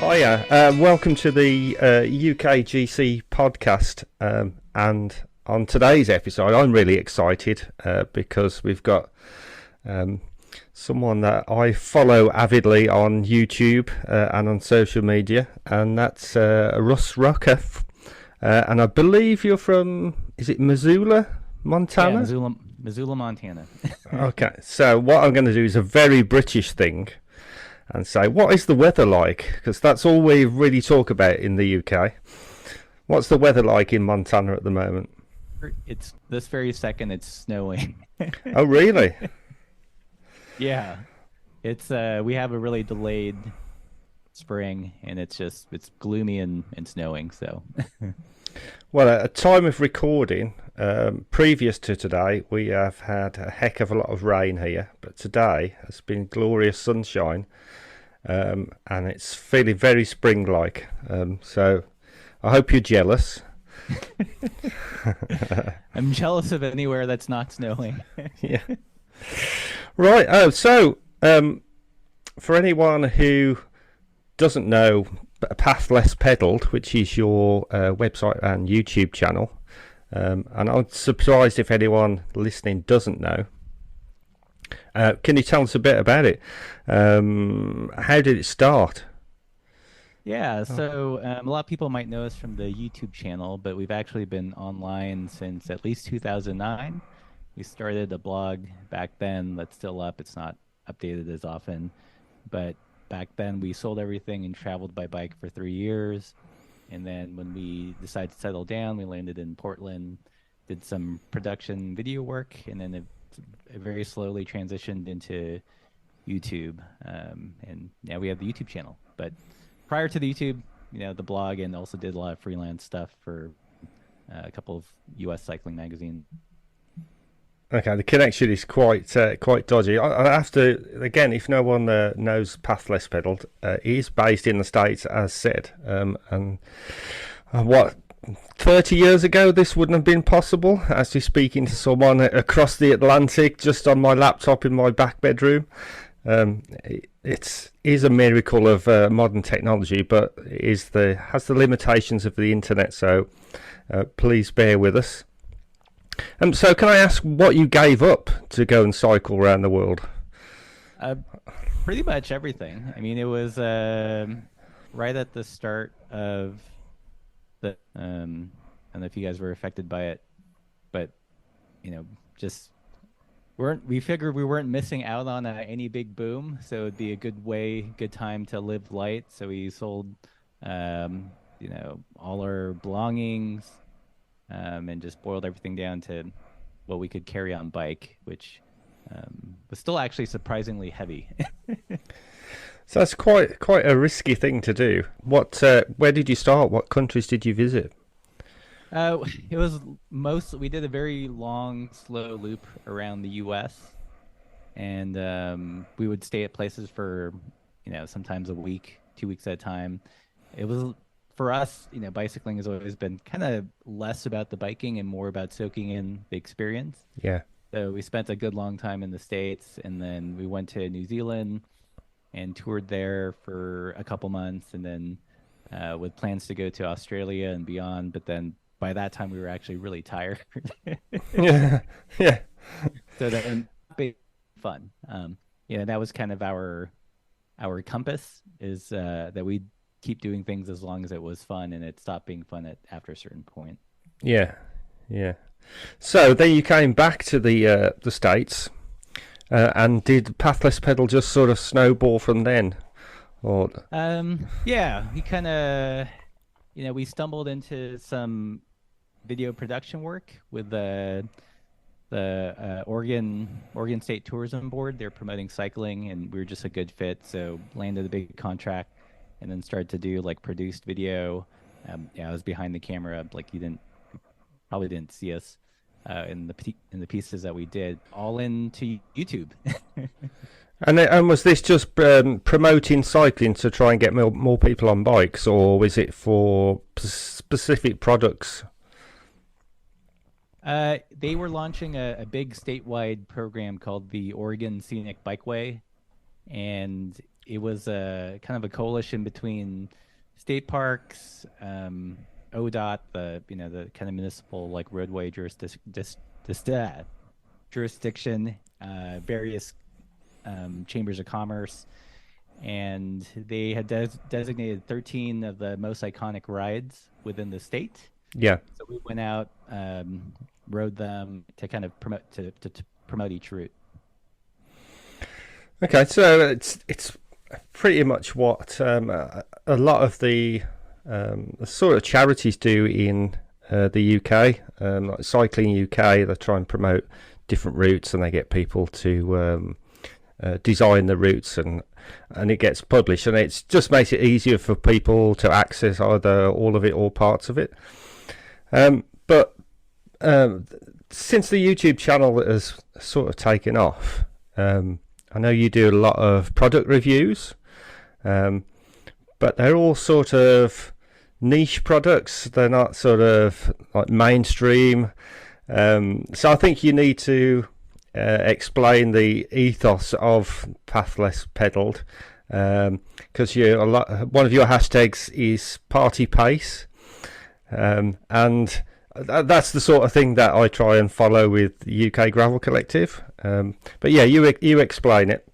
Hiya, welcome to the UKGC podcast. And on today's episode, I'm really excited because we've got someone that I follow avidly on YouTube and on social media, and that's Russ Roca. And I believe you're from, is it Missoula, Montana? Yeah, Missoula, Montana. Okay, so what I'm going to do is a very British thing and say, what is the weather like? Because that's all we really talk about in the UK. What's the weather like in Montana at the moment? It's this very second it's snowing. Oh, really? Yeah. It's we have a really delayed spring and it's gloomy and snowing, so Well, at a time of recording, previous to today, we have had a heck of a lot of rain here, but today has been glorious sunshine, and it's feeling very spring-like. So I hope you're jealous. I'm jealous of anywhere that's not snowing. Yeah. Right. Oh, so for anyone who doesn't know Path Less Pedaled, which is your website and YouTube channel, and I'm surprised if anyone listening doesn't know. Can you tell us a bit about it? How did it start? Yeah, so a lot of people might know us from the YouTube channel, but we've actually been online since at least 2009. We started a blog back then that's still up. It's not updated as often, but back then we sold everything and traveled by bike for 3 years. And then when we decided to settle down, we landed in Portland, did some production video work, and then it very slowly transitioned into YouTube. And now we have the YouTube channel. But prior to the YouTube, the blog, and also did a lot of freelance stuff for a couple of US cycling magazines. Okay, the connection is quite dodgy. I have to, again, if no one knows Path Less Pedaled, he is based in the States, as said. And what, 30 years ago, this wouldn't have been possible, actually speaking to someone across the Atlantic just on my laptop in my back bedroom. It is a miracle of modern technology, but has the limitations of the internet, so please bear with us. So can I ask what you gave up to go and cycle around the world? Pretty much everything. I mean, it was right at the start of the I don't know if you guys were affected by it, but just we figured we weren't missing out on any big boom, so it'd be a good time to live light. So we sold all our belongings. And just boiled everything down to what we could carry on bike, which was still actually surprisingly heavy. So that's quite a risky thing to do. Where did you start? What countries did you visit? It was we did a very long, slow loop around the U.S. and we would stay at places for sometimes a week, 2 weeks at a time. It was, for us, bicycling has always been kind of less about the biking and more about soaking in the experience. Yeah. So we spent a good long time in the States, and then we went to New Zealand and toured there for a couple months, and then with plans to go to Australia and beyond. But then by that time, we were actually really tired. Yeah. Yeah. So that was fun. That was kind of our compass, is that we keep doing things as long as it was fun, and it stopped being fun after a certain point. Yeah, yeah. So then you came back to the States, and did Path Less Pedal just sort of snowball from then? Or yeah, we kind of we stumbled into some video production work with the Oregon State Tourism Board. They're promoting cycling, and we were just a good fit, so landed a big contract. And then started to do produced video. I was behind the camera, you probably didn't see us in the pieces that we did, all into YouTube. and was this just promoting cycling to try and get more people on bikes, or was it for specific products? They were launching a big statewide program called the Oregon Scenic Bikeway, and it was a kind of a coalition between state parks, ODOT, the the kind of municipal like roadway jurisdiction, various chambers of commerce, and they had designated 13 of the most iconic rides within the state. Yeah. So we went out, rode them to kind of promote to promote each route. Okay, so it's pretty much what a lot of the sort of charities do in the UK, like Cycling UK. They try and promote different routes, and they get people to design the routes, and it gets published, and it just makes it easier for people to access either all of it or parts of it. But since the YouTube channel has sort of taken off, I know you do a lot of product reviews, but they're all sort of niche products. They're not sort of like mainstream. So I think you need to explain the ethos of Pathless Pedaled, because one of your hashtags is party pace, and that's the sort of thing that I try and follow with the UK Gravel Collective. But yeah, you explain it.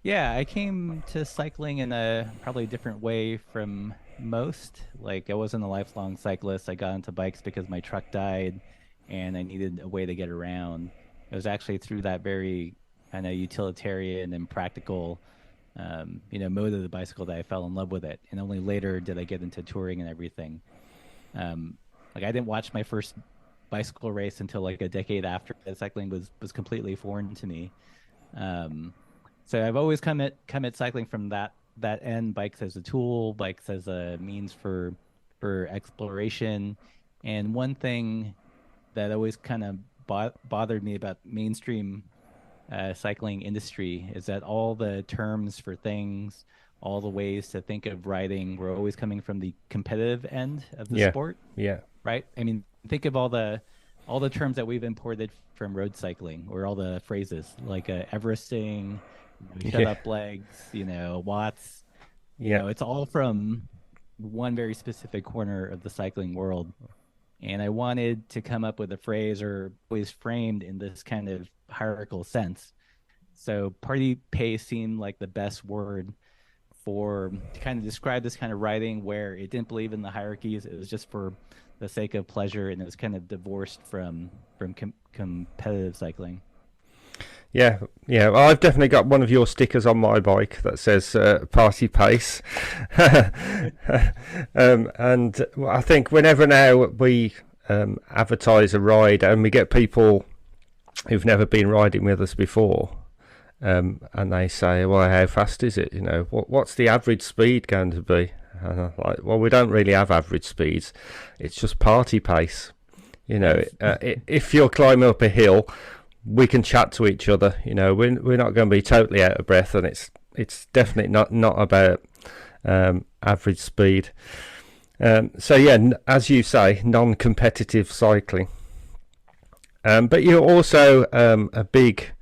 Yeah, I came to cycling in a probably different way from most. Like, I wasn't a lifelong cyclist. I got into bikes because my truck died and I needed a way to get around. It was actually through that very kind of utilitarian and practical, mode of the bicycle that I fell in love with it. And only later did I get into touring and everything. Like, I didn't watch my first bicycle race until like a decade after. Cycling was completely foreign to me. So I've always come at cycling from that end. Bikes as a tool, bikes as a means for exploration. And one thing that always kind of bothered me about mainstream cycling industry is that all the terms for things, all the ways to think of riding, were always coming from the competitive end of the Yeah, sport, yeah, right? I mean, think of all the terms that we've imported from road cycling, or all the phrases like Everesting, shut yeah, up legs, watts. yeah, It's all from one very specific corner of the cycling world. And I wanted to come up with a phrase or always framed in this kind of hierarchical sense. So party pace seemed like the best word for to kind of describe this kind of writing where it didn't believe in the hierarchies. It was just for the sake of pleasure, and it was kind of divorced from competitive cycling. yeah, yeah. Well, I've definitely got one of your stickers on my bike that says "Party Pace," and I think whenever now we advertise a ride and we get people who've never been riding with us before, and they say, "Well, how fast is it? What's the average speed going to be?" And I'm like, "Well, we don't really have average speeds. It's just party pace. Yes. If you're climbing up a hill, we can chat to each other. We're not going to be totally out of breath, and it's definitely not about average speed. So yeah, as you say, non-competitive cycling. But you're also a big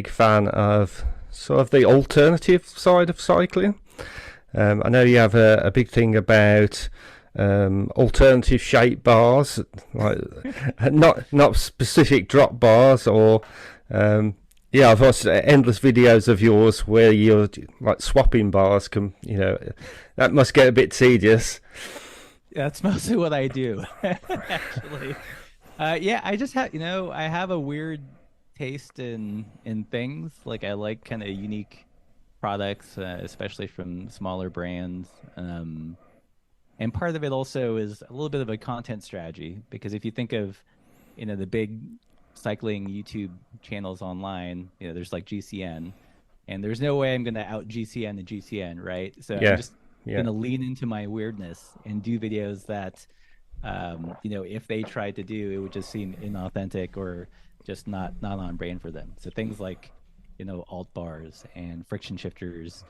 fan of sort of the alternative side of cycling. I know you have a big thing about alternative shape bars, like not specific drop bars, or yeah, I've watched endless videos of yours where you're like swapping bars. That must get a bit tedious. That's mostly what I do, actually. Yeah, I just have, I have a weird taste in things. Like, I like kind of unique products, especially from smaller brands. And part of it also is a little bit of a content strategy, because if you think of, the big cycling YouTube channels online, there's like GCN, and there's no way I'm going to out GCN the GCN, right? So I'm Yeah, just yeah, going to lean into my weirdness and do videos that, if they tried to do, it would just seem inauthentic or just not on brand for them. So things like, alt bars and friction shifters,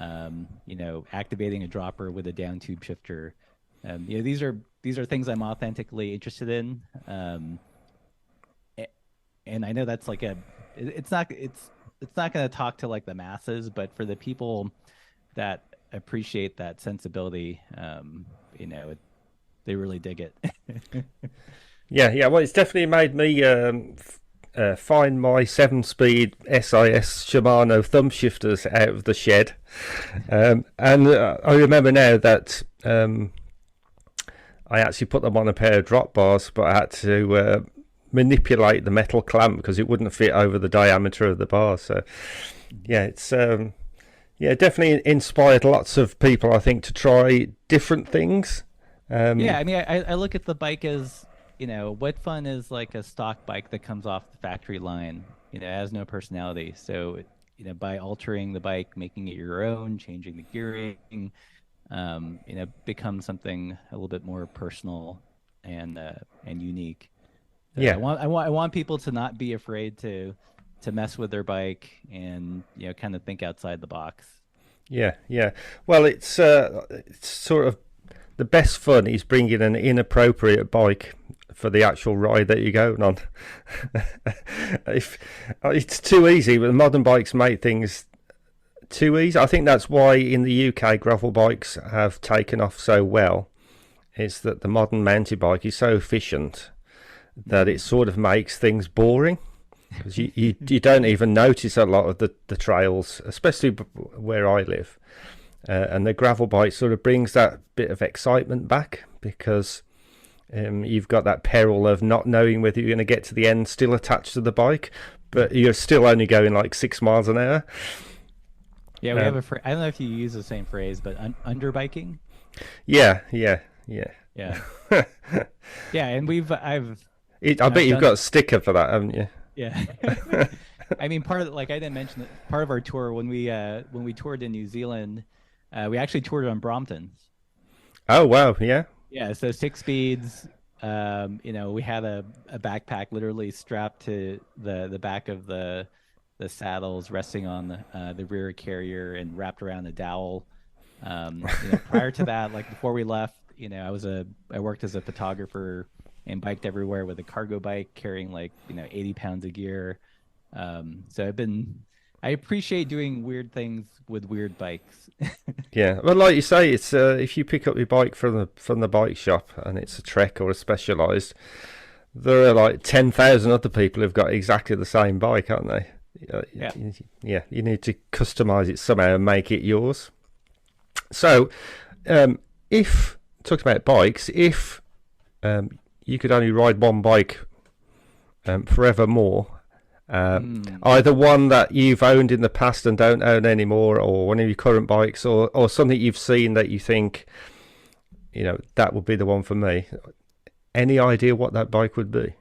activating a dropper with a down tube shifter. These are things I'm authentically interested in. And I know that's like it's it's not going to talk to like the masses, but for the people that appreciate that sensibility, you know, they really dig it. Yeah, yeah. Well, it's definitely made me find my 7-speed SIS Shimano thumb shifters out of the shed. And I remember now that I actually put them on a pair of drop bars, but I had to manipulate the metal clamp because it wouldn't fit over the diameter of the bar. So, yeah, it's yeah, definitely inspired lots of people, I think, to try different things. Yeah, I mean, I look at the bike as, you know, what fun is like a stock bike that comes off the factory line, you know, has no personality. So, you know, by altering the bike, making it your own, changing the gearing, you know, becomes something a little bit more personal and unique. So Yeah, I want people to not be afraid to mess with their bike and, you know, kind of think outside the box. yeah, yeah. Well, it's sort of the best fun is bringing an inappropriate bike for the actual ride that you're going on. If it's too easy, but the modern bikes make things too easy. I think that's why in the UK gravel bikes have taken off so well. Is that the modern mountain bike is so efficient that it sort of makes things boring because you don't even notice a lot of the trails, especially where I live. And the gravel bike sort of brings that bit of excitement back because you've got that peril of not knowing whether you're going to get to the end still attached to the bike, but you're still only going like 6 miles an hour. Yeah, we have I don't know if you use the same phrase, but underbiking. Yeah, yeah, yeah. Yeah. Yeah, and I bet I've you've done, got a sticker for that, haven't you? yeah. I mean, part of like I didn't mention that part of our tour when we toured in New Zealand, we actually toured on Bromptons. Oh wow, yeah, Yeah, so 6 speeds. You know, we had a backpack literally strapped to the back of the saddles, resting on the rear carrier and wrapped around a dowel. You know, prior to that, like before we left, you know, I worked as a photographer and biked everywhere with a cargo bike carrying like, you know, 80 pounds of gear. So I appreciate doing weird things with weird bikes. yeah. Well, like you say, it's if you pick up your bike from the bike shop and it's a Trek or a Specialized, there are like 10,000 other people who've got exactly the same bike, aren't they? Yeah. Yeah, you need to customize it somehow and make it yours. So, if talking about bikes, if you could only ride one bike forevermore, either one that you've owned in the past and don't own anymore, or one of your current bikes, or something you've seen that you think, you know, that would be the one for me. Any idea what that bike would be?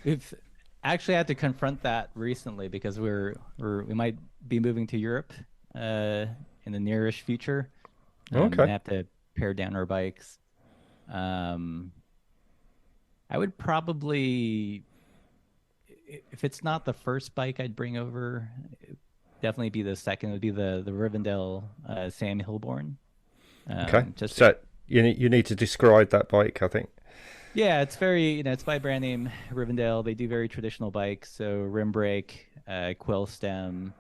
We've actually had to confront that recently because we might be moving to Europe in the nearish future. Okay. And have to pare down our bikes. I would probably, if it's not the first bike I'd bring over, it'd definitely be the second. It would be the Rivendell Sam Hilborn. Okay. Just So you need to describe that bike, I think. Yeah, it's very, you know, it's by a brand name Rivendell. They do very traditional bikes, so rim brake, quill stem.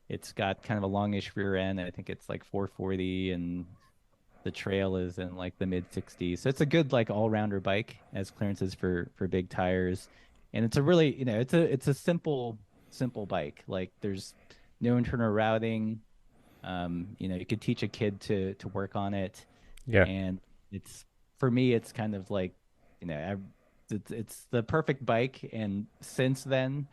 It's got kind of a longish rear end. I think it's like 440, and the trail is in like the mid 60s. So it's a good like all-rounder bike, as clearances for big tires, and it's a really, you know, it's a simple bike. Like there's no internal routing. You know, you could teach a kid to work on it, Yeah. and it's for me, it's kind of like, you know, it's the perfect bike. And since then,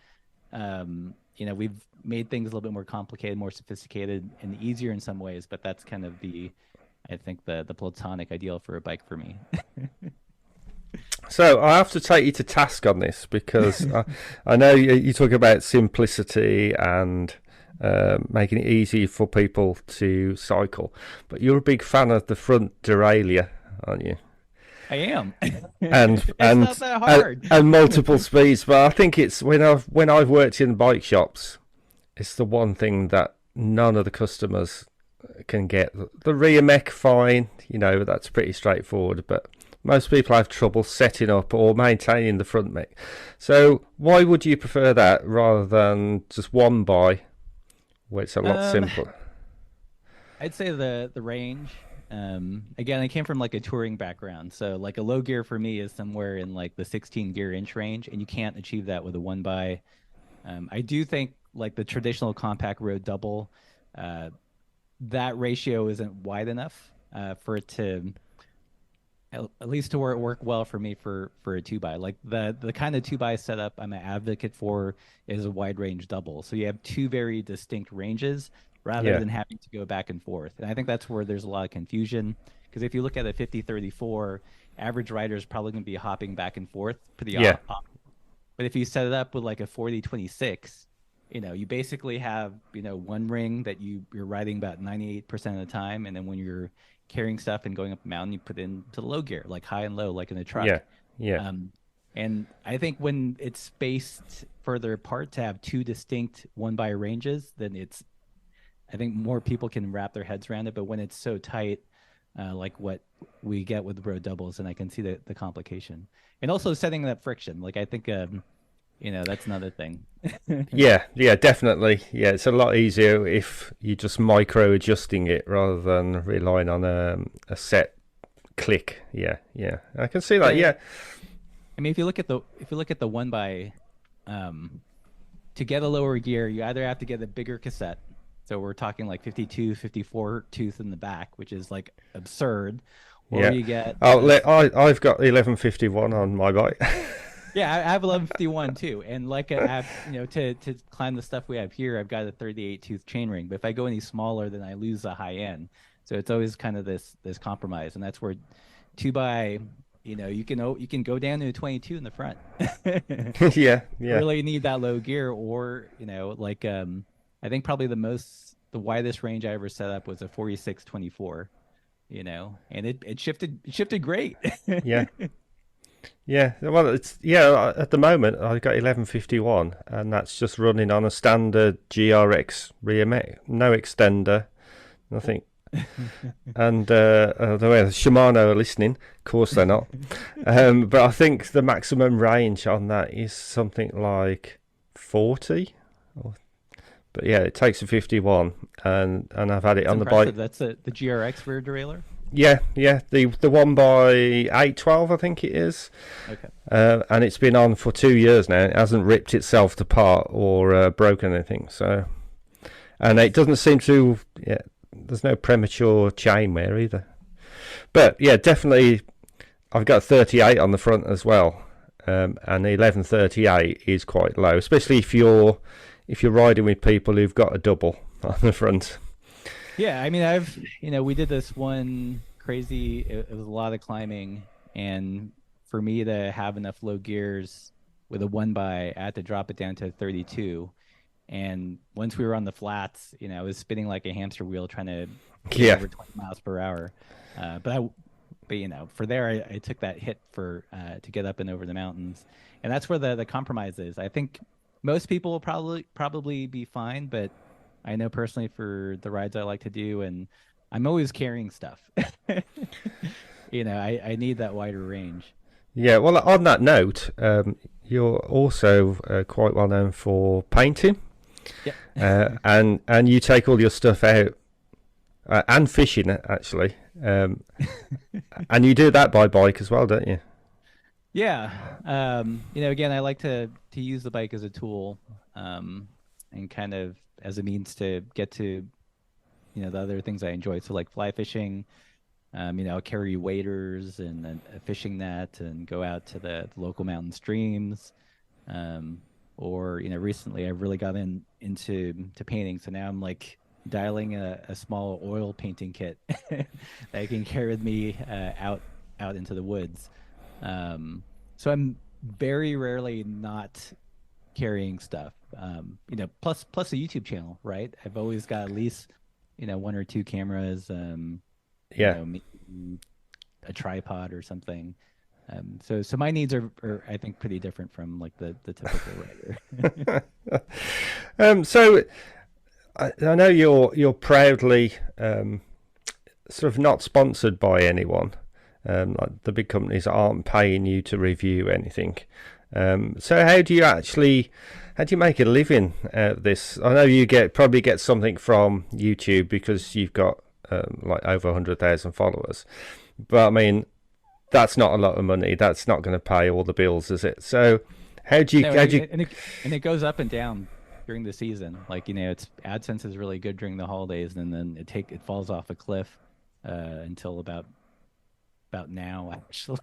you know, we've made things a little bit more complicated, more sophisticated, and easier in some ways. But that's kind of I think the platonic ideal for a bike for me. So I have to take you to task on this because I know you talk about simplicity and making it easy for people to cycle, but you're a big fan of the front derailleur, aren't you? I am. And It's and not that hard. and multiple speeds. But I think it's when I've worked in bike shops, it's the one thing that none of the customers can get. The rear mech, fine, you know, that's pretty straightforward. But most people have trouble setting up or maintaining the front mech. So why would you prefer that rather than just one by, where it's a lot Um, simpler? I'd say the range. Again, I came from like a touring background, so like a low gear for me is somewhere in like the 16 gear inch range, and you can't achieve that with a one by. I do think like the traditional compact road double, uh, that ratio isn't wide enough for it to at least to where it worked well for me for a two by. Like the kind of two by setup I'm an advocate for is a wide range double. So you have two very distinct ranges rather Yeah, than having to go back and forth. And I think that's where there's a lot of confusion because if you look at a 50-34, average rider is probably going to be hopping back and forth pretty yeah, but if you set it up with like a 40-26, you basically have, one ring that you're riding about 98% of the time. And then when you're carrying stuff and going up a mountain, you put into low gear, like high and low, like in a yeah, truck. yeah, Um, and I think when it's spaced further apart to have two distinct one by ranges, then I think more people can wrap their heads around it. But when it's so tight, like what we get with road doubles, and I can see the complication. And also setting that friction. Like I think that's another thing. yeah, definitely. Yeah, it's a lot easier if you're just micro adjusting it rather than relying on a set click. Yeah, yeah, I can see that. Yeah. Yeah, I mean, if you look at the one by, um, to get a lower gear, you either have to get a bigger cassette. So we're talking like 52, 54 tooth in the back, which is like absurd. Or yeah. you get Oh, I've got 1151 on my bike. yeah, I have 1151 too. And like I have, to climb the stuff we have here, I've got a 38 tooth chainring. But if I go any smaller, then I lose the high end. So it's always kind of this compromise, and that's where two by, you can go down to a 22 in the front. Yeah, yeah, Really need that low gear, or like I think probably the widest range I ever set up was a 46-24. And it shifted great. yeah. Yeah, well, it's yeah. At the moment, I've got 1151, and that's just running on a standard GRX rear mech, no extender, nothing. And the way the Shimano are listening, of course they're not. But I think the maximum range on that is something like 40. But yeah, it takes a 51, and I've had it It's on the bike. impressive. That's the GRX rear derailleur. Yeah, yeah, the one by 812, I think it is. Okay. And it's been on for 2 years now. It hasn't ripped itself apart or broken anything. So, and it doesn't seem to. Yeah, there's no premature chain wear either. But yeah, definitely, I've got 38 on the front as well, and the 1138 is quite low, especially if you're riding with people who've got a double on the front. Yeah, I mean, we did this one crazy. It was a lot of climbing, and for me to have enough low gears with a one by, I had to drop it down to 32. And once we were on the flats, I was spinning like a hamster wheel trying to get Yeah, over 20 miles per hour. But for there, I took that hit for to get up and over the mountains, and that's where the compromise is. I think most people will probably be fine, but I know personally for the rides I like to do, and I'm always carrying stuff. I need that wider range. yeah. Well, on that note, you're also quite well known for painting, Yep. and you take all your stuff out and fishing actually, and you do that by bike as well, don't you? Yeah. Again, I like to use the bike as a tool, and kind of as a means to get to, the other things I enjoy. So like fly fishing, I'll carry waders and a fishing net and go out to the local mountain streams. Or, recently I've really got into painting. So now I'm like dialing a small oil painting kit that I can carry with me out into the woods. So I'm very rarely not carrying stuff. Plus a YouTube channel, right? I've always got at least, one or two cameras, Yeah, maybe a tripod or something. So my needs are I think pretty different from like the typical writer. so I know you're proudly sort of not sponsored by anyone, Like the big companies aren't paying you to review anything. So how do you make a living out of this? I know you probably get something from YouTube because you've got like over 100,000 followers, but I mean that's not a lot of money. That's not going to pay all the bills, is it? So No, how do you and it goes up and down during the season. Like, it's AdSense is really good during the holidays, and then it falls off a cliff until about now, actually.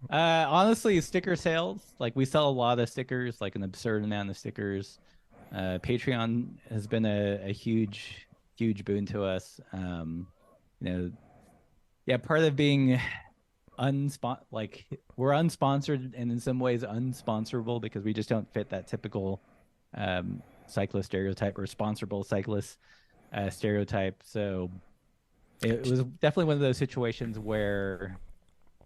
Honestly, sticker sales, like we sell a lot of stickers, like an absurd amount of stickers. Patreon has been a huge boon to us. You know, yeah, part of being like we're unsponsored and in some ways unsponsorable because we just don't fit that typical cyclist stereotype or sponsorable cyclist stereotype. So it was definitely one of those situations where,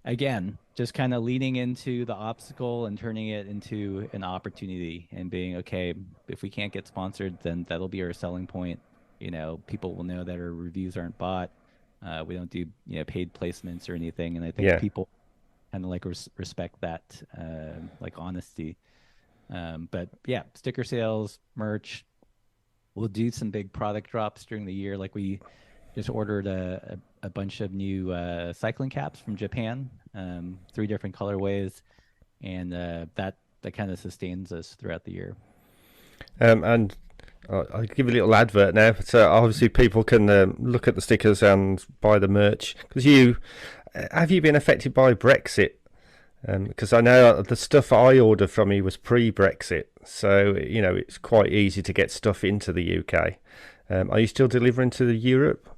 again, just kind of leaning into the obstacle and turning it into an opportunity and being okay. If we can't get sponsored, then that'll be our selling point. People will know that our reviews aren't bought. We don't do paid placements or anything, and I think yeah. people kind of like respect that like honesty. But yeah, sticker sales, merch. We'll do some big product drops during the year. Like we just ordered a bunch of new cycling caps from Japan, 3 different colorways, and that kind of sustains us throughout the year. And I'll give a little advert now. So obviously people can look at the stickers and buy the merch. Because have you been affected by Brexit? Because I know the stuff I ordered from you was pre-Brexit, so it's quite easy to get stuff into the UK. Are you still delivering to Europe?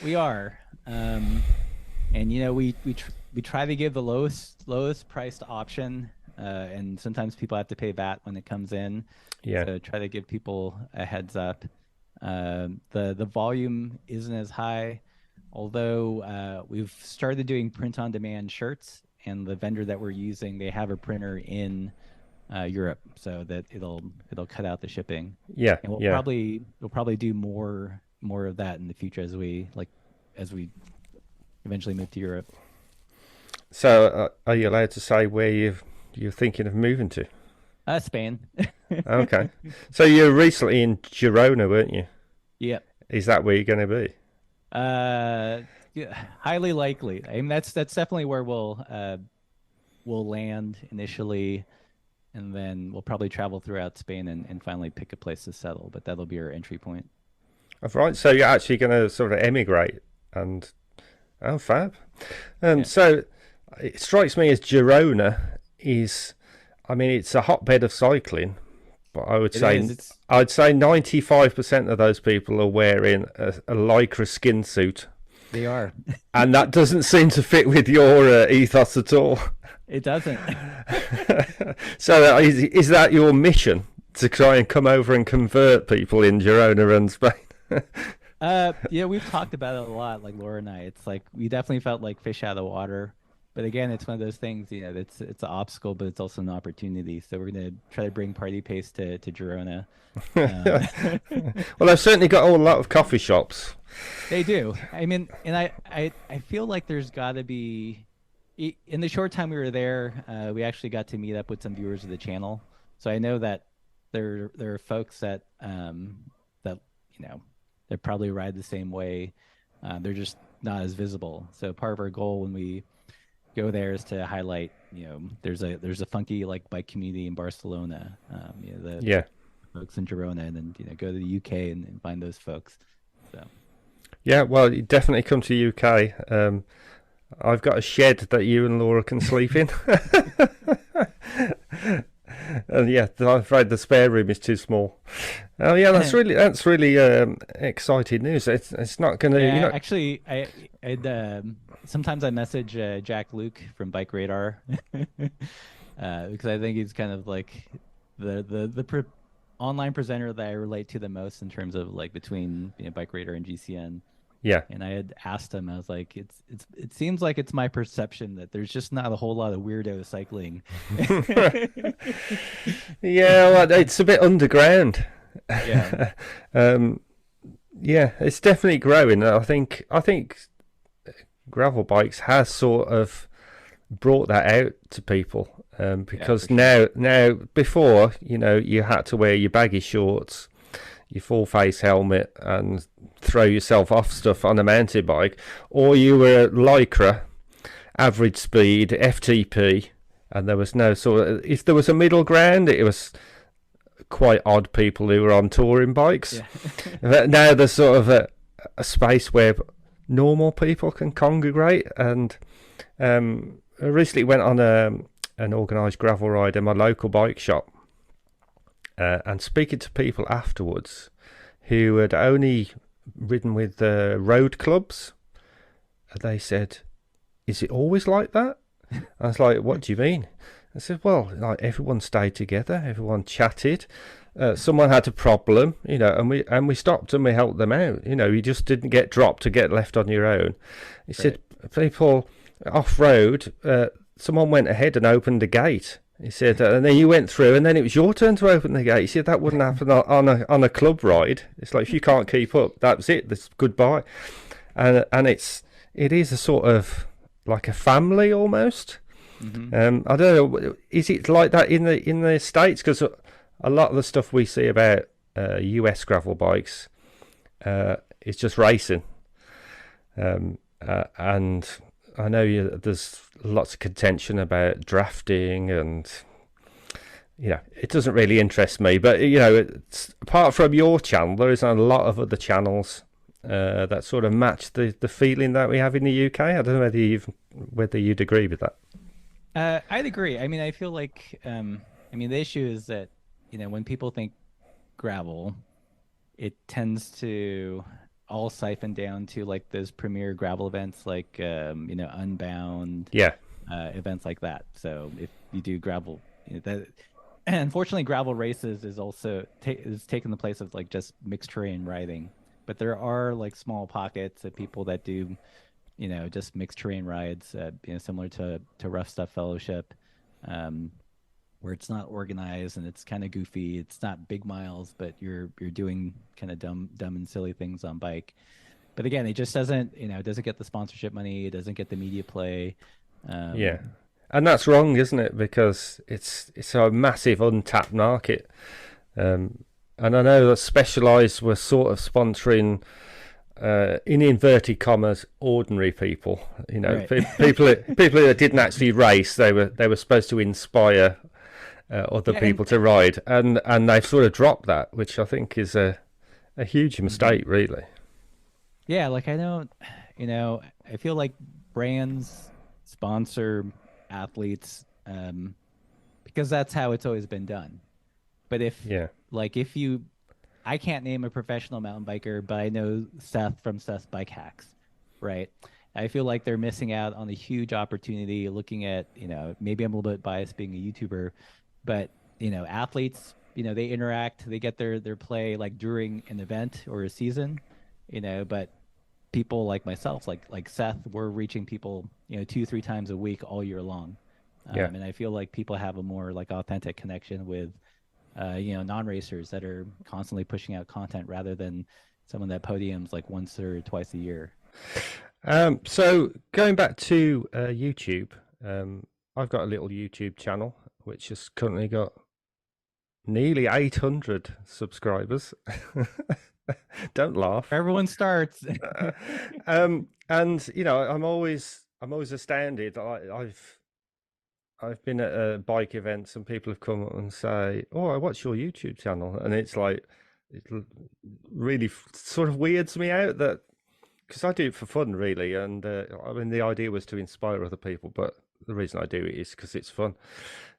We are, and we try to give the lowest priced option, and sometimes people have to pay VAT when it comes in. Yeah. So try to give people a heads up. The volume isn't as high, although we've started doing print on demand shirts, and the vendor that we're using, they have a printer in Europe, so that it'll cut out the shipping. Yeah. And we'll probably do more of that in the future as we eventually move to Europe. So are you allowed to say where you're thinking of moving to? Spain. Okay. So you were recently in Girona, weren't you? Yep. Is that where you're going to be? Yeah, highly likely. I mean, that's definitely where we'll land initially, and then we'll probably travel throughout Spain and finally pick a place to settle. But that'll be our entry point. That's right. So you're actually going to sort of emigrate, and fab. Yeah. So it strikes me as Girona is, I mean, it's a hotbed of cycling, but I'd say 95% of those people are wearing a lycra skin suit. They are. And that doesn't seem to fit with your ethos at all. It doesn't. So is that your mission, to try and come over and convert people in Girona and Spain? Yeah, we've talked about it a lot, like Laura and I. It's like we definitely felt like fish out of water. But again, it's one of those things, it's an obstacle, but it's also an opportunity. So we're going to try to bring party pace to Girona. Well, they've certainly got a lot of coffee shops. They do. I mean, and I feel like there's got to be, in the short time we were there, we actually got to meet up with some viewers of the channel. So I know that there are folks that they probably ride the same way. They're just not as visible. So part of our goal when we go there is to highlight, there's a funky like bike community in Barcelona, the folks in Girona, and then go to the UK and find those folks. So yeah, well, you definitely come to the UK. I've got a shed that you and Laura can sleep in. And yeah, I'm afraid the spare room is too small. Oh yeah, that's really exciting news. It's not going to. Yeah, actually, I'd sometimes I message Jack Luke from Bike Radar because I think he's kind of like the online presenter that I relate to the most in terms of like between Bike Radar and GCN. Yeah. And I had asked him, I was like, it seems like it's my perception that there's just not a whole lot of weirdo cycling. Yeah, well, it's a bit underground. Yeah. Yeah, it's definitely growing. I think gravel bikes has sort of brought that out to people, Yeah, for because sure. now before, you had to wear your baggy shorts, your full face helmet, and throw yourself off stuff on a mountain bike, or you were lycra, average speed, FTP, and there was no sort of, if there was a middle ground, it was quite odd people who were on touring bikes. Yeah. But now there's sort of a space where normal people can congregate. And I recently went on an organised gravel ride in my local bike shop, and speaking to people afterwards who had only ridden with road clubs, they said, "Is it always like that?" I was like, "What do you mean?" I said, "Well, like everyone stayed together, everyone chatted. Someone had a problem, and we stopped and we helped them out. You just didn't get dropped to get left on your own." He Right. said, "People off road, someone went ahead and opened the gate." He said, and then you went through, and then it was your turn to open the gate. He said that wouldn't happen on a club ride. It's like if you can't keep up, that's it. That's goodbye. And it is a sort of like a family almost. Hmm. I don't know. Is it like that in the States? Because a lot of the stuff we see about US gravel bikes is just racing, and I know there's lots of contention about drafting, and it doesn't really interest me. But apart from your channel, there is a lot of other channels that sort of match the feeling that we have in the UK. I don't know whether you'd agree with that. I'd agree. I mean, I feel like, I mean, the issue is that, when people think gravel, it tends to all siphon down to like those premier gravel events, like, Unbound, Yeah, events like that. So if you do gravel, that, and unfortunately, gravel races is also is taking the place of like just mixed terrain riding. But there are like small pockets of people that do, just mixed terrain rides, similar to Rough Stuff Fellowship, um, where it's not organized and it's kind of goofy. It's not big miles, but you're doing kind of dumb and silly things on bike. But again, it just doesn't, it doesn't get the sponsorship money. It doesn't get the media play. yeah, Um, and that's wrong, isn't it? Because it's a massive untapped market. And I know that Specialized were sort of sponsoring, in inverted commas, ordinary people. right. People that didn't actually race. They were supposed to inspire other Yeah, and people to ride, and they've sort of dropped that, which I think is a huge mhm. mistake, really. Yeah, like I don't, I feel like brands sponsor athletes, because that's how it's always been done. But Yeah, if you, I can't name a professional mountain biker, but I know Seth from Seth's Bike Hacks, right? I feel like they're missing out on a huge opportunity looking at, maybe I'm a little bit biased being a YouTuber, but, athletes, they interact, they get their play like during an event or a season, but people like myself, like Seth, we're reaching people, 2, 3 times a week all year long. yeah. And I feel like people have a more like authentic connection with, non-racers that are constantly pushing out content rather than someone that podiums like once or twice a year. So going back to YouTube, I've got a little YouTube channel which has currently got nearly 800 subscribers. Don't laugh. Everyone starts. And I'm always astounded. I've been at bike events and people have come up and say, "Oh, I watch your YouTube channel," and it's like it really sort of weirds me out that, because I do it for fun, really, and I mean the idea was to inspire other people, but the reason I do it is because it's fun.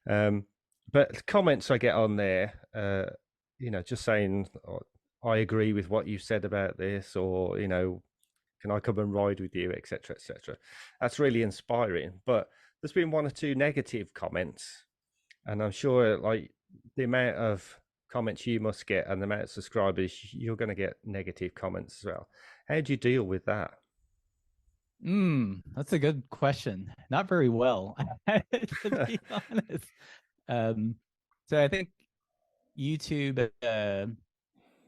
Um, but the comments I get on there, just saying, "Oh, I agree with what you said about this," or can I come and ride with you, etc., etc. That's really inspiring. But there's been one or two negative comments, and I'm sure like the amount of comments you must get and the amount of subscribers, you're going to get negative comments as well. How do you deal with that? That's a good question. Not very well, to be honest. Um, so I think YouTube,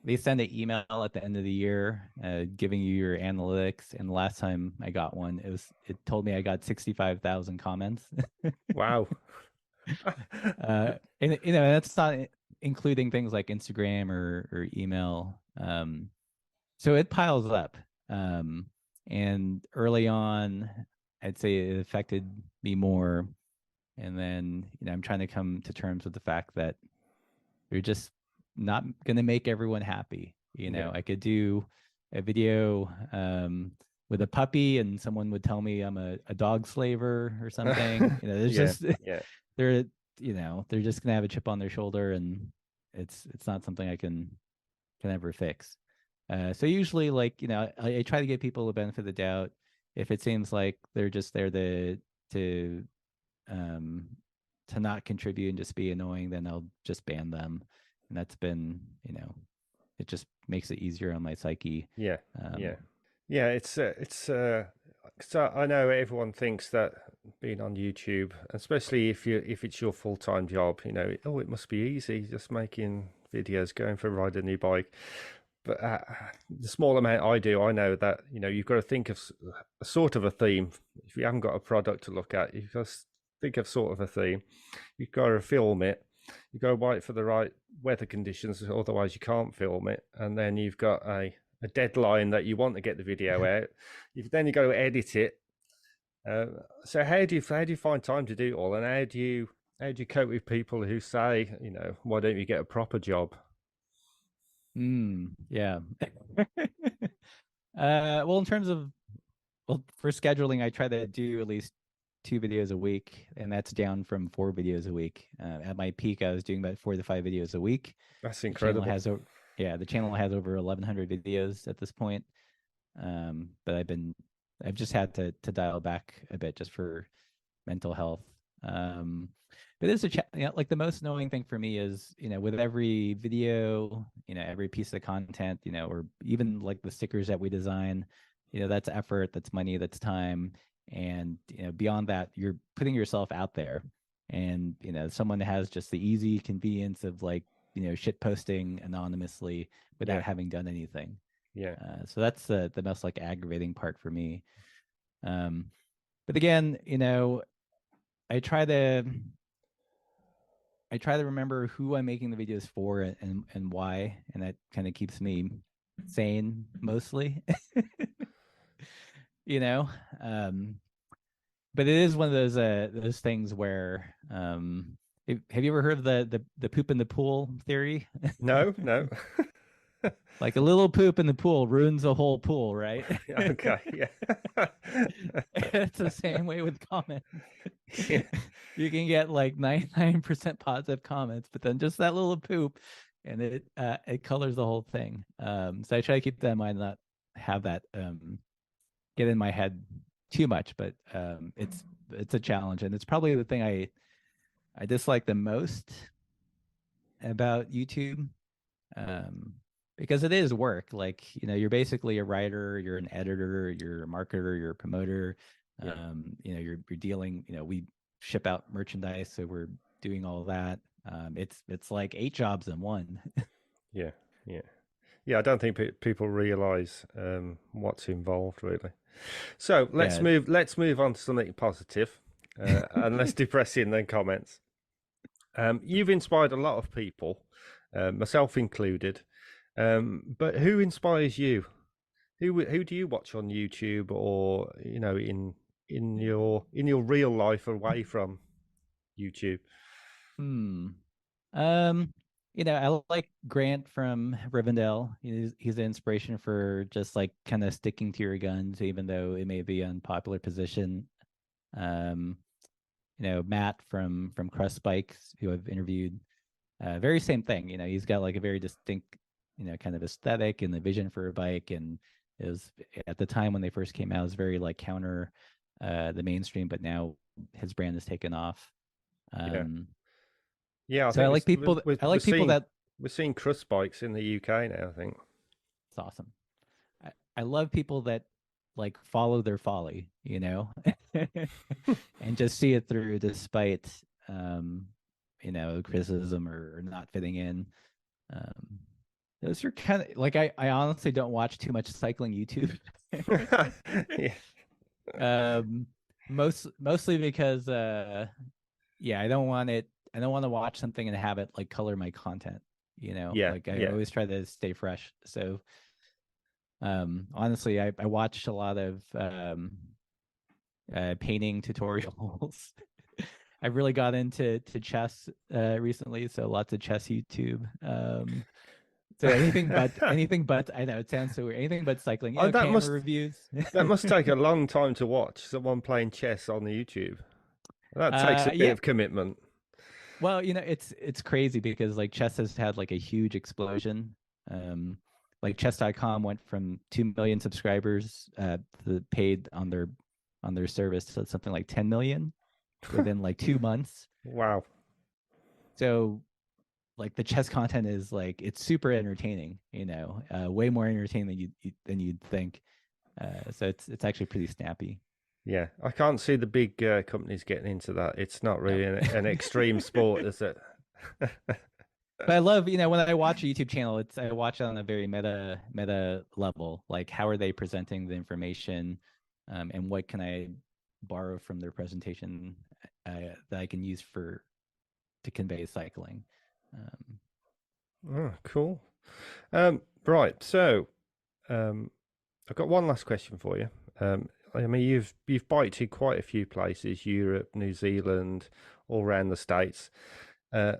they send an email at the end of the year, giving you your analytics. And the last time I got one, it told me I got 65,000 comments. Wow. And that's not including things like Instagram or email. So it piles up. Um, and early on, I'd say it affected me more. And then, I'm trying to come to terms with the fact that you're just not going to make everyone happy. Yeah. I could do a video with a puppy and someone would tell me I'm a dog slaver or something. There's Yeah. just Yeah. they're they're just gonna have a chip on their shoulder, and it's not something I can ever fix. So usually, like, I try to give people the benefit of the doubt. If it seems like they're just there to um to not contribute and just be annoying, then I'll just ban them. And that's been, it just makes it easier on my psyche. Yeah. Um, Yeah. Yeah. So I know everyone thinks that being on YouTube, especially if it's your full time job, oh, it must be easy just making videos, going for a ride on your bike. But the small amount I do, I know that you've got to think of a sort of a theme. If you haven't got a product to look at, you've got to think of sort of a theme. You've got to film it. You've got to wait for the right weather conditions, otherwise you can't film it. And then you've got a deadline that you want to get the video out. Then you got to edit it. So how do you find time to do it all? And how do you cope with people who say, why don't you get a proper job? yeah. Well, in terms of, well, for scheduling, I try to do at least 2 videos a week, and that's down from 4 videos a week. At my peak, I was doing about 4 to 5 videos a week. That's The channel incredible. has over, yeah, the channel has over 1,100 videos at this point. But I've just had to dial back a bit just for mental health. Um, but it's like the most annoying thing for me is, with every video, every piece of content, or even like the stickers that we design, that's effort, that's money, that's time. And, beyond that, you're putting yourself out there. And, someone has just the easy convenience of, like, shit posting anonymously without Yeah, having done anything. yeah, So that's the most, like, aggravating part for me. Um, but again, I try to I try to remember who I'm making the videos for and why, and that kind of keeps me sane mostly. you know, um, but it is one of those things where have you ever heard of the poop in the pool theory? no, no. Like a little poop in the pool ruins the whole pool, right? Okay, yeah. It's the same way with comments. Yeah, You can get like 99% positive comments, but then just that little poop, and it colors the whole thing. So I try to keep that in mind, not have that get in my head too much. But it's a challenge, and it's probably the thing I dislike the most about YouTube, because it is work. Like, you're basically a writer, you're an editor, you're a marketer, you're a promoter. yeah, You're dealing. We ship out merchandise, so we're doing all of that. It's like 8 jobs in one. yeah, yeah. Yeah, I don't think people realize what's involved really. So let's Yeah. move. Let's move on to something positive and less depressing than comments. You've inspired a lot of people, myself included. But who inspires you? Who do you watch on YouTube, or in your real life away from YouTube? Hmm. Um, I like Grant from Rivendell. He's an inspiration for just like kind of sticking to your guns, even though it may be an unpopular position. Um, Matt from Crust Spikes, who I've interviewed, very same thing. He's got like a very distinct, kind of aesthetic and the vision for a bike, and it was at the time when they first came out, it was very like counter the mainstream, but now his brand has taken off. Yeah, Um, yeah. I so I think like people. I like people that we're seeing crust bikes in the UK now. I think. it's awesome. I love people that like follow their folly, and just see it through despite criticism or not fitting in. Um, Those are kind of like I honestly don't watch too much cycling YouTube. Yeah, um mostly because yeah, I don't want to watch something and have it like color my content, you know. yeah, Like I yeah. always try to stay fresh. So honestly I watched a lot of painting tutorials. I really got into chess recently, so lots of chess YouTube. So anything but I know it sounds so weird. Anything but cycling, you Oh, know, camera reviews. that must take a long time to watch someone playing chess on the YouTube. That takes a bit Yeah. of commitment. Well, you know, it's crazy because like chess has had like a huge explosion. Um, like chess.com went from 2 million subscribers paid on their service to something like 10 million within like 2 months. Wow. So like the chess content is like it's super entertaining, you know, way more entertaining than you'd think. So it's actually pretty snappy. Yeah, I can't see the big companies getting into that. It's not No. really an extreme sport, is it? But I love, you know, when I watch a YouTube channel, it's I watch it on a very meta level. Like how are they presenting the information, and what can I borrow from their presentation that I can use for to convey cycling. Um, Oh, cool. Right, so um, I've got one last question for you. I mean, you've biked to quite a few places: Europe, New Zealand, all around the States. Uh,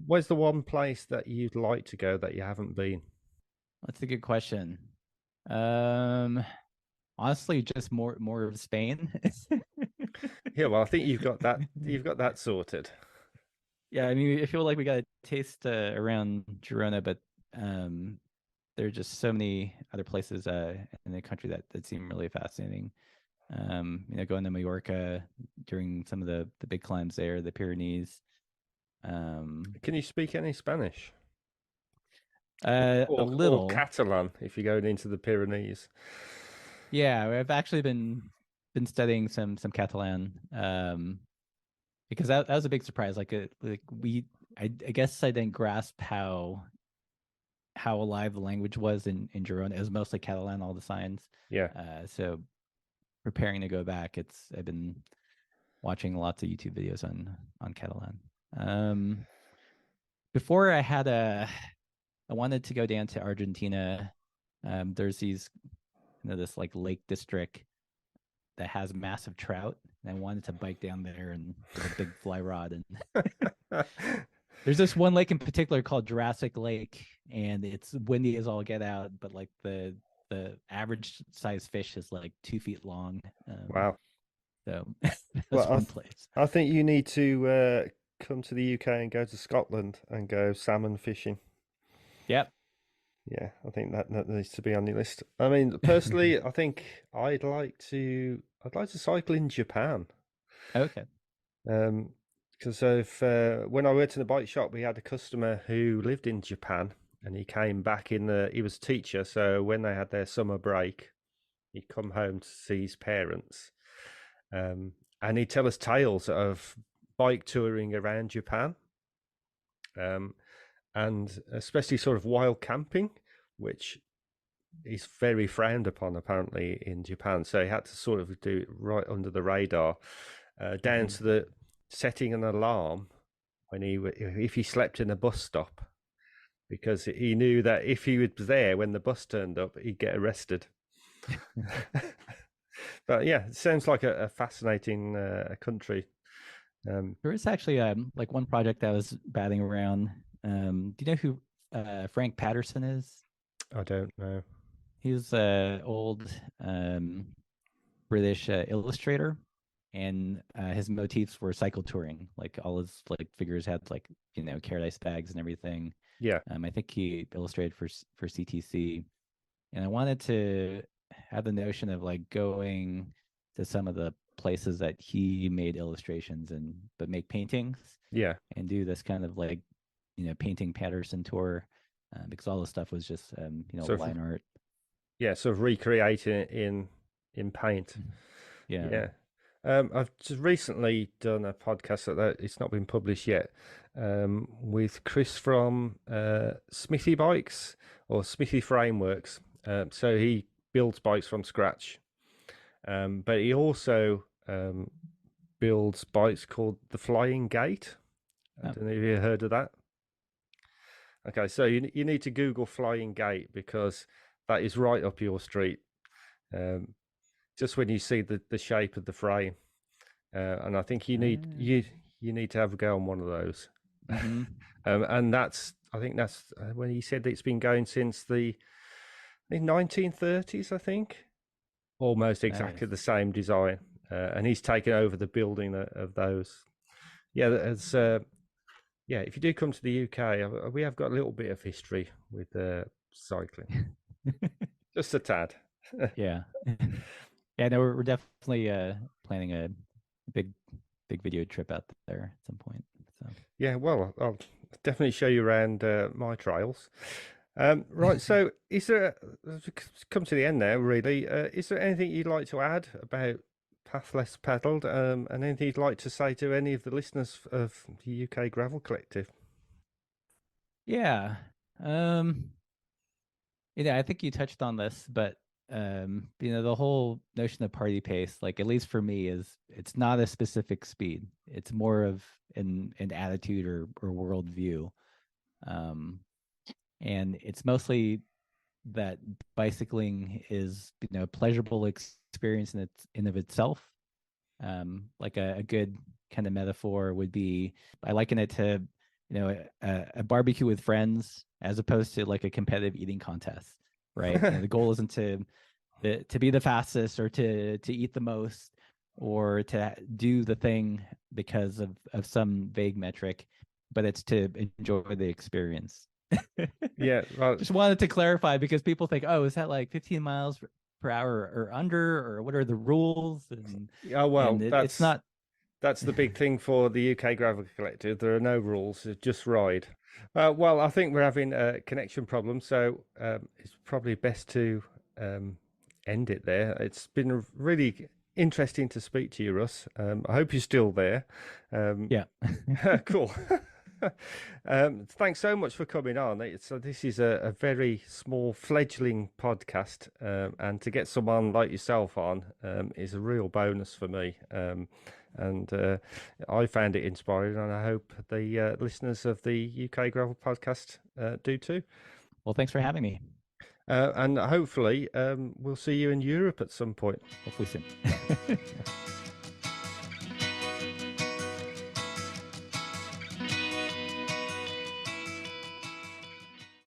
where's the one place that you'd like to go that you haven't been? that's a good question. Um, Honestly, just more of Spain. Yeah, well, I think you've got that. You've got that sorted. Yeah, I mean, I feel like we got a taste around Girona, but um, there are just so many other places in the country that seem really fascinating. You know, going to Mallorca during some of the big climbs there, the Pyrenees. Um, Can you speak any Spanish a or little, Catalan if you're going into the Pyrenees? yeah. I've actually been studying some Catalan, because that was a big surprise. I guess I didn't grasp how alive the language was in Girona. It was mostly Catalan, all the signs. Yeah. So preparing to go back, I've been watching lots of YouTube videos on Catalan. Um, Before I wanted to go down to Argentina. There's this like lake district that has massive trout, and I wanted to bike down there and with a big fly rod. And there's this one lake in particular called Jurassic Lake, and it's windy as all get out, but like the average size fish is like 2 feet long. Wow. So Well, that's one place. I think you need to come to the UK and go to Scotland and go salmon fishing. Yep. Yeah, I think that needs to be on your list. I mean, personally, I think I'd like to cycle in Japan. Okay. Because of when I worked in the bike shop, we had a customer who lived in Japan, and he came back he was a teacher, so when they had their summer break, he'd come home to see his parents, and he'd tell us tales of bike touring around Japan, um, and especially sort of wild camping, which is very frowned upon apparently in Japan. So he had to sort of do it right under the radar, down Mhm. to the setting an alarm when if he slept in a bus stop, because he knew that if he was there when the bus turned up, he'd get arrested. But yeah, it sounds like a fascinating country. There is actually like one project that was batting around. Do you know who Frank Patterson is? I don't know. He's a old British illustrator, and his motifs were cycle touring. Like all his like figures had like, you know, carrot ice bags and everything. Yeah, I think he illustrated for CTC, and I wanted to have the notion of like going to some of the places that he made illustrations and but make paintings yeah. and do this kind of like, you know, painting Patterson tour, because all the stuff was just you know, Sort of, line art. yeah, sort of recreating it in paint. Yeah. Yeah. I've just recently done a podcast that it's not been published yet, with Chris from Smithy Bikes or Smithy Frameworks. So he builds bikes from scratch, but he also builds bikes called the Flying Gate. I Oh, don't know if you heard of that. Okay, so you need to Google Flying Gate because that is right up your street. Um, just when you see the shape of the frame. And I think you need to have a go on one of those. mm-hmm. And I think that's when he said that it's been going since the 1930s. I think almost exactly Nice. the same design, and he's taken over the building of those. Yeah, it's yeah. If you do come to the UK, we have got a little bit of history with cycling, just a tad. Yeah. Yeah, no, we're definitely planning a big big video trip out there at some point. So Yeah, well, I'll definitely show you around my trails. Right, so is there, come to the end now, really, is there anything you'd like to add about Pathless Pedalled, and anything you'd like to say to any of the listeners of the UK Gravel Collective? yeah. Um yeah, I think you touched on this, but the whole notion of party pace, like at least for me, is it's not a specific speed. It's more of an attitude or worldview. Um and it's mostly that bicycling is a pleasurable experience in of itself. Like a good kind of metaphor would be, I liken it to a barbecue with friends as opposed to like a competitive eating contest, right? The goal isn't to be the fastest or to eat the most or to do the thing because of some vague metric, but it's to enjoy the experience. Yeah, well, Just wanted to clarify because people think, oh, is that like 15 miles per hour or under, or what are the rules? yeah, well, It's not. that's the big thing for the UK Gravel Collective. There are no rules, just ride. Well, I think we're having a connection problem, so it's probably best to um, end it there. It's been really interesting to speak to you, Russ. I hope you're still there. Um, Yeah. cool. Thanks so much for coming on. So this is a very small fledgling podcast, and to get someone like yourself on is a real bonus for me. And I found it inspiring, and I hope the listeners of the UK Gravel Podcast do too. Well, thanks for having me. And hopefully, we'll see you in Europe at some point. Hopefully soon.